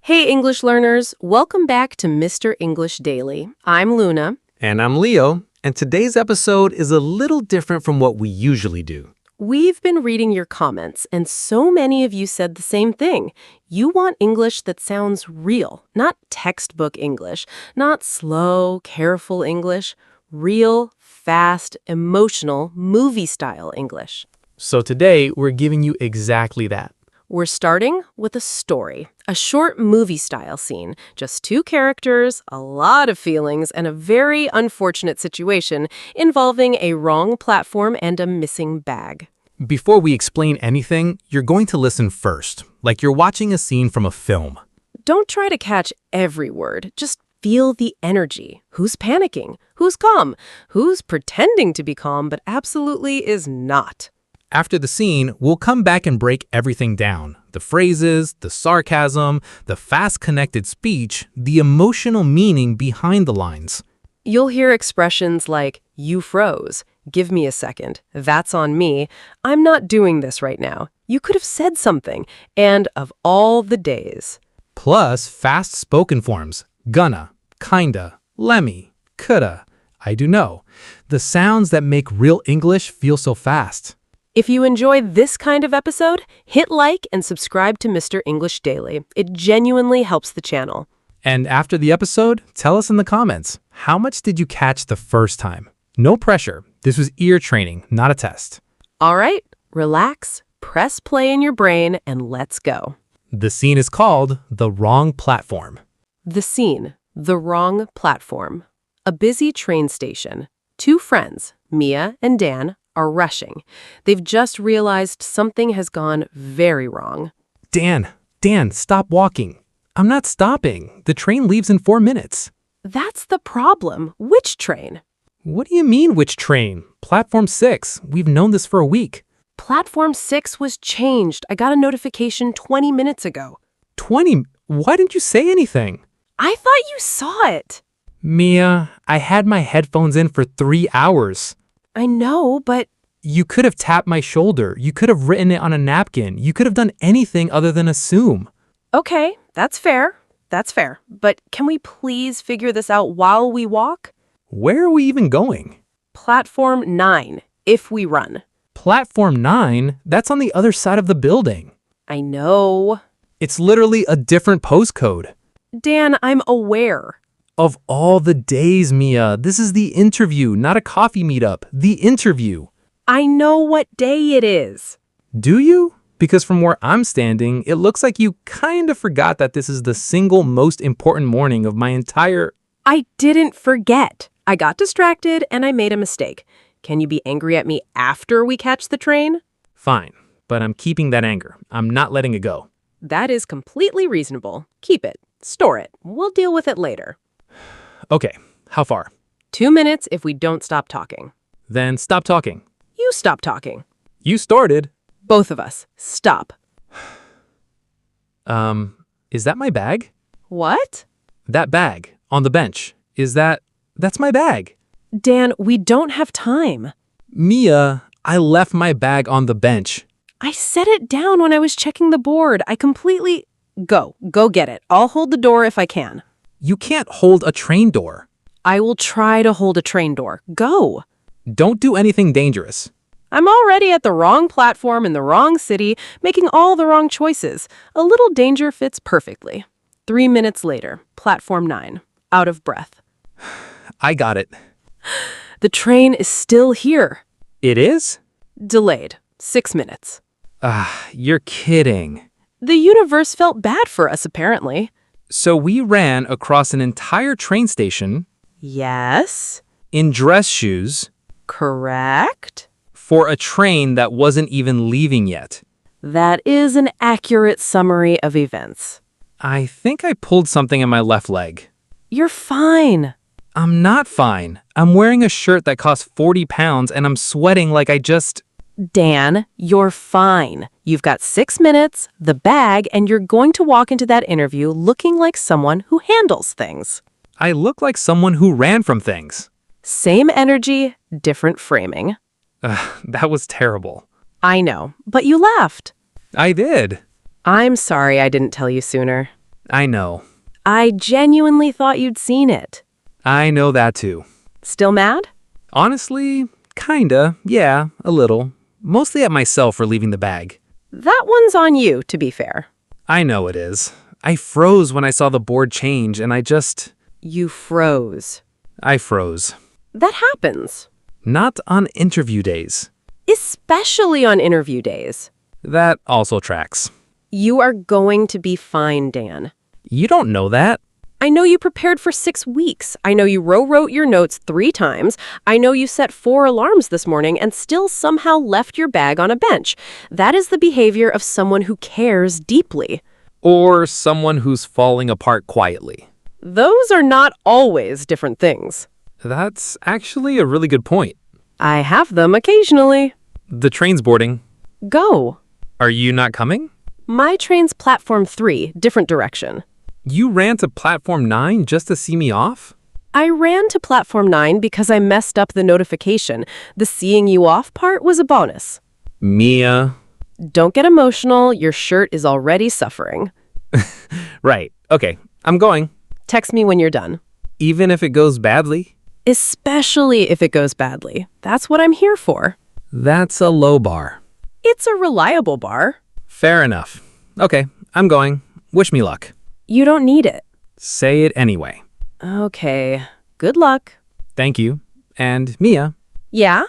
Hey, English learners. Welcome back to Mr. English Daily. I'm Luna. And I'm Leo, and today's episode is a little different from what we usually do. We've been reading your comments, and so many of you said the same thing. You want English that sounds real, not textbook English, not slow, careful English, real, fast, emotional, movie-style English. So today, we're giving you exactly that. We're starting with a story, a short movie-style scene, just two characters, a lot of feelings, and a very unfortunate situation involving a wrong platform and a missing bag. Before we explain anything, you're going to listen first, like you're watching a scene from a film. Don't try to catch every word. Just feel the energy. Who's panicking? Who's calm? Who's pretending to be calm but absolutely is not? After the scene, we'll come back and break everything down. The phrases, the sarcasm, the fast-connected speech, the emotional meaning behind the lines. You'll hear expressions like, you froze, give me a second, that's on me, I'm not doing this right now, you could have said something, and of all the days. Plus, fast-spoken forms, gonna, kinda, lemme, coulda, I do know. The sounds that make real English feel so fast. If you enjoy this kind of episode, hit like and subscribe to Mr. English Daily. It genuinely helps the channel. And after the episode, tell us in the comments, how much did you catch the first time? No pressure. This was ear training, not a test. All right, relax, press play in your brain, and let's go. The scene is called The Wrong Platform. The scene, the wrong platform. A busy train station. Two friends, Mia and Dan, are rushing. They've just realized something has gone very wrong. Dan, stop walking. I'm not stopping. The train leaves in 4 minutes. That's the problem. Which train? What do you mean, which train? Platform 6. We've known this for a week. Platform 6 was changed. I got a notification 20 minutes ago. 20? Why didn't you say anything? I thought you saw it. Mia, I had my headphones in for 3 hours. I know, but... You could have tapped my shoulder. You could have written it on a napkin. You could have done anything other than assume. Okay, that's fair. That's fair. But can we please figure this out while we walk? Where are we even going? Platform 9, if we run. Platform 9? That's on the other side of the building. I know. It's literally a different postcode. Dan, I'm aware. Of all the days, Mia, this is the interview, not a coffee meetup. The interview. I know what day it is. Do you? Because from where I'm standing, it looks like you kind of forgot that this is the single most important morning of my entire... I didn't forget. I got distracted and I made a mistake. Can you be angry at me after we catch the train? Fine, but I'm keeping that anger. I'm not letting it go. That is completely reasonable. Keep it. Store it. We'll deal with it later. Okay, how far? 2 minutes if we don't stop talking. Then stop talking. You stop talking. You started. Both of us. Stop. Is that my bag? What? That bag on the bench. That's my bag. Dan, we don't have time. Mia, I left my bag on the bench. I set it down when I was checking the board. I completely... Go get it. I'll hold the door if I can. You can't hold a train door. I will try to hold a train door. Go. Don't do anything dangerous. I'm already at the wrong platform in the wrong city, making all the wrong choices. A little danger fits perfectly. 3 minutes later, platform 9, out of breath. I got it. The train is still here. It is? Delayed. 6 minutes. You're kidding. The universe felt bad for us, apparently. So we ran across an entire train station. Yes. In dress shoes. Correct. For a train that wasn't even leaving yet. That is an accurate summary of events. I think I pulled something in my left leg. You're fine. I'm not fine. I'm wearing a shirt that costs 40 pounds and I'm sweating like I just... Dan, you're fine. You've got 6 minutes, the bag, and you're going to walk into that interview looking like someone who handles things. I look like someone who ran from things. Same energy, different framing. That was terrible. I know, but you laughed. I did. I'm sorry I didn't tell you sooner. I know. I genuinely thought you'd seen it. I know that too. Still mad? Honestly, kinda. Yeah, a little. Mostly at myself for leaving the bag. That one's on you, to be fair. I know it is. I froze when I saw the board change and You froze. I froze. That happens. Not on interview days. Especially on interview days. That also tracks. You are going to be fine, Dan. You don't know that. I know you prepared for 6 weeks. I know you wrote your notes 3 times. I know you set 4 alarms this morning and still somehow left your bag on a bench. That is the behavior of someone who cares deeply. Or someone who's falling apart quietly. Those are not always different things. That's actually a really good point. I have them occasionally. The train's boarding. Go. Are you not coming? My train's platform 3, different direction. You ran to platform 9 just to see me off? I ran to platform 9 because I messed up the notification. The seeing you off part was a bonus. Mia. Don't get emotional. Your shirt is already suffering. Right. Okay. I'm going. Text me when you're done. Even if it goes badly? Especially if it goes badly. That's what I'm here for. That's a low bar. It's a reliable bar. Fair enough. Okay. I'm going. Wish me luck. You don't need it. Say it anyway. Okay. Good luck. Thank you. And Mia, Yeah?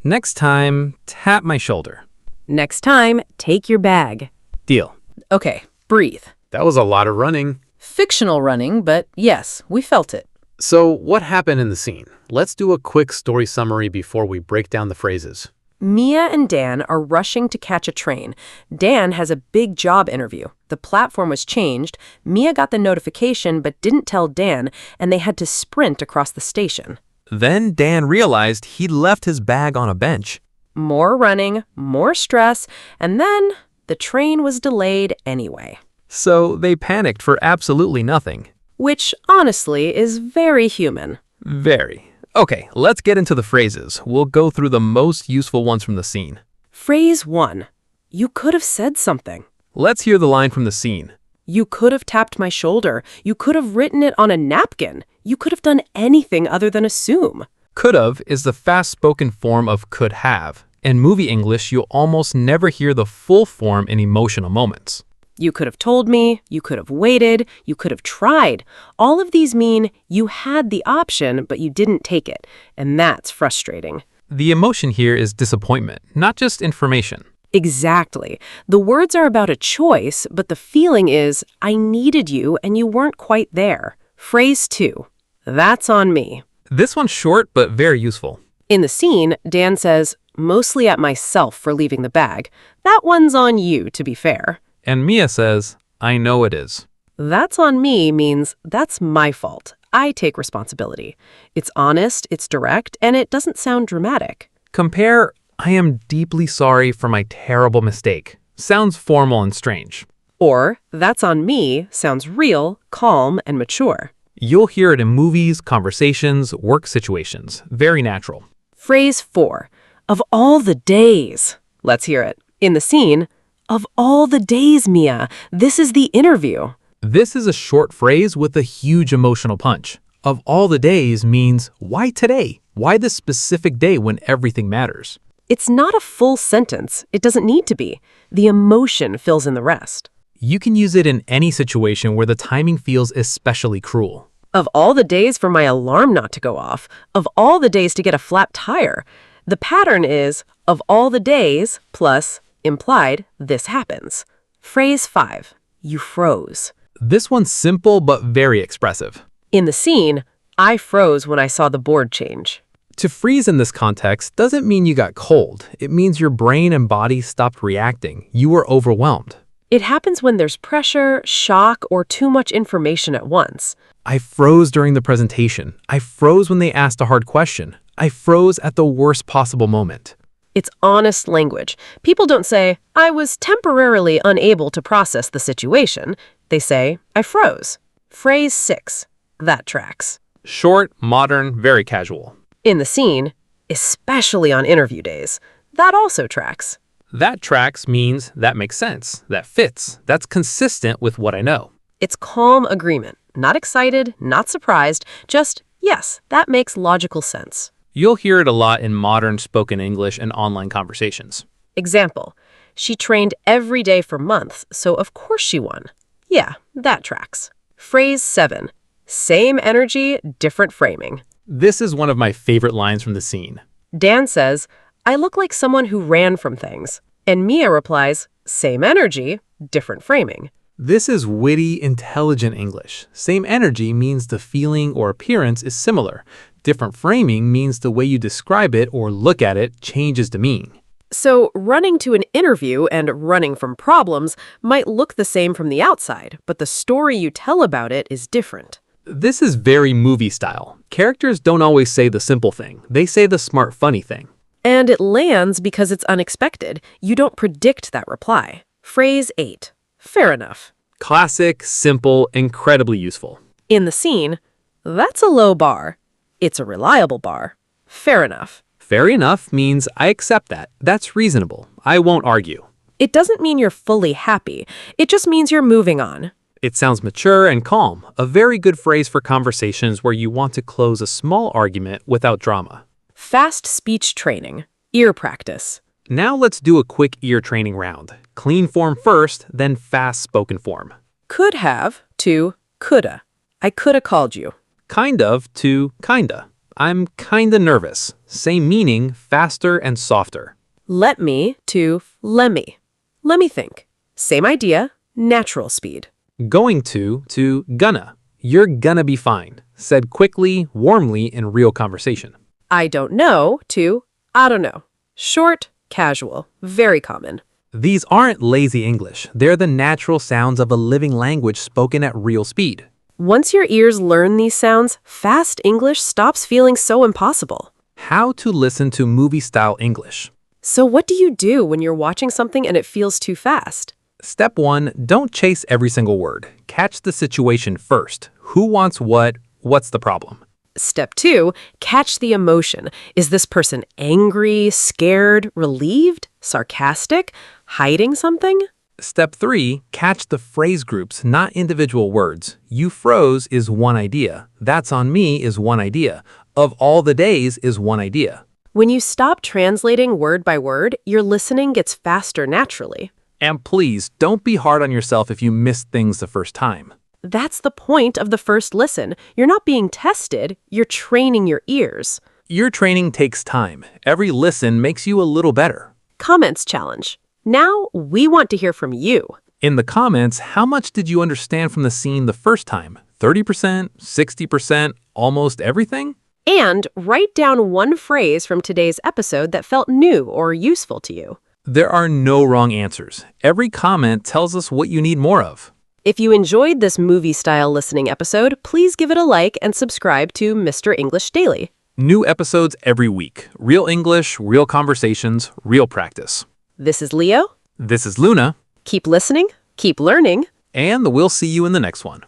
next time, tap my shoulder. Next time, take your bag. Deal. Okay, breathe. That was a lot of running. Fictional running, but yes, we felt it. So what happened in the scene? Let's do a quick story summary before we break down the phrases. Mia and Dan are rushing to catch a train. Dan has a big job interview. The platform was changed. Mia got the notification but didn't tell Dan, and they had to sprint across the station. Then Dan realized he'd left his bag on a bench. More running, more stress, and then the train was delayed anyway. So they panicked for absolutely nothing. Which, honestly, is very human. Very. Okay, let's get into the phrases. We'll go through the most useful ones from the scene. Phrase 1. You could have said something. Let's hear the line from the scene. You could have tapped my shoulder. You could have written it on a napkin. You could have done anything other than assume. Could've is the fast-spoken form of could have. In movie English, you'll almost never hear the full form in emotional moments. You could have told me, you could have waited, you could have tried. All of these mean you had the option, but you didn't take it. And that's frustrating. The emotion here is disappointment, not just information. Exactly. The words are about a choice, but the feeling is, I needed you and you weren't quite there. Phrase 2. That's on me. This one's short, but very useful. In the scene, Dan says, mostly at myself for leaving the bag. That one's on you, to be fair. And Mia says, I know it is. That's on me means that's my fault. I take responsibility. It's honest, it's direct, and it doesn't sound dramatic. Compare, I am deeply sorry for my terrible mistake. Sounds formal and strange. Or, that's on me sounds real, calm, and mature. You'll hear it in movies, conversations, work situations. Very natural. Phrase 4. Of all the days. Let's hear it. In the scene, of all the days, Mia, this is the interview. This is a short phrase with a huge emotional punch. Of all the days means, why today? Why this specific day when everything matters? It's not a full sentence. It doesn't need to be. The emotion fills in the rest. You can use it in any situation where the timing feels especially cruel. Of all the days for my alarm not to go off, of all the days to get a flat tire, the pattern is, of all the days, plus, implied, this happens. Phrase 5. You froze. This one's simple but very expressive. In the scene, I froze when I saw the board change. To freeze in this context doesn't mean you got cold. It means your brain and body stopped reacting. You were overwhelmed. It happens when there's pressure, shock, or too much information at once. I froze during the presentation. I froze when they asked a hard question. I froze at the worst possible moment. It's honest language. People don't say, I was temporarily unable to process the situation. They say, I froze. Phrase 6. That tracks. Short, modern, very casual. In the scene, especially on interview days, that also tracks. That tracks means that makes sense, that fits, that's consistent with what I know. It's calm agreement. Not excited, not surprised, just, yes, that makes logical sense. You'll hear it a lot in modern spoken English and online conversations. Example, she trained every day for months, so of course she won. Yeah, that tracks. Phrase 7. Same energy, different framing. This is one of my favorite lines from the scene. Dan says, I look like someone who ran from things. And Mia replies, same energy, different framing. This is witty, intelligent English. Same energy means the feeling or appearance is similar. Different framing means the way you describe it or look at it changes the meaning. So running to an interview and running from problems might look the same from the outside, but the story you tell about it is different. This is very movie style. Characters don't always say the simple thing. They say the smart, funny thing. And it lands because it's unexpected. You don't predict that reply. Phrase 8. Fair enough. Classic, simple, incredibly useful. In the scene, that's a low bar. It's a reliable bar. Fair enough. Fair enough means I accept that. That's reasonable. I won't argue. It doesn't mean you're fully happy. It just means you're moving on. It sounds mature and calm, a very good phrase for conversations where you want to close a small argument without drama. Fast speech training. Ear practice. Now let's do a quick ear training round. Clean form first, then fast spoken form. Could have to coulda. I coulda called you. Kind of to kinda. I'm kinda nervous. Same meaning, faster and softer. Let me to lemme. Let me think. Same idea, natural speed. Going to gonna. You're gonna be fine. Said quickly, warmly in real conversation. I don't know to I don't know. Short, casual, very common. These aren't lazy English. They're the natural sounds of a living language spoken at real speed. Once your ears learn these sounds, fast English stops feeling so impossible. How to listen to movie-style English. So what do you do when you're watching something and it feels too fast? Step 1, don't chase every single word. Catch the situation first. Who wants what? What's the problem? Step 2, catch the emotion. Is this person angry, scared, relieved, sarcastic, hiding something? Step 3, catch the phrase groups, not individual words. You froze is one idea. That's on me is one idea. Of all the days is one idea. When you stop translating word by word, your listening gets faster naturally. And please, don't be hard on yourself if you miss things the first time. That's the point of the first listen. You're not being tested, you're training your ears. Ear training takes time. Every listen makes you a little better. Comments challenge. Now we want to hear from you. In the comments, how much did you understand from the scene the first time? 30%, 60%, almost everything? And write down one phrase from today's episode that felt new or useful to you. There are no wrong answers. Every comment tells us what you need more of. If you enjoyed this movie-style listening episode, please give it a like and subscribe to Mr. English Daily. New episodes every week. Real English, real conversations, real practice. This is Leo. This is Luna. Keep listening, keep learning. And we'll see you in the next one.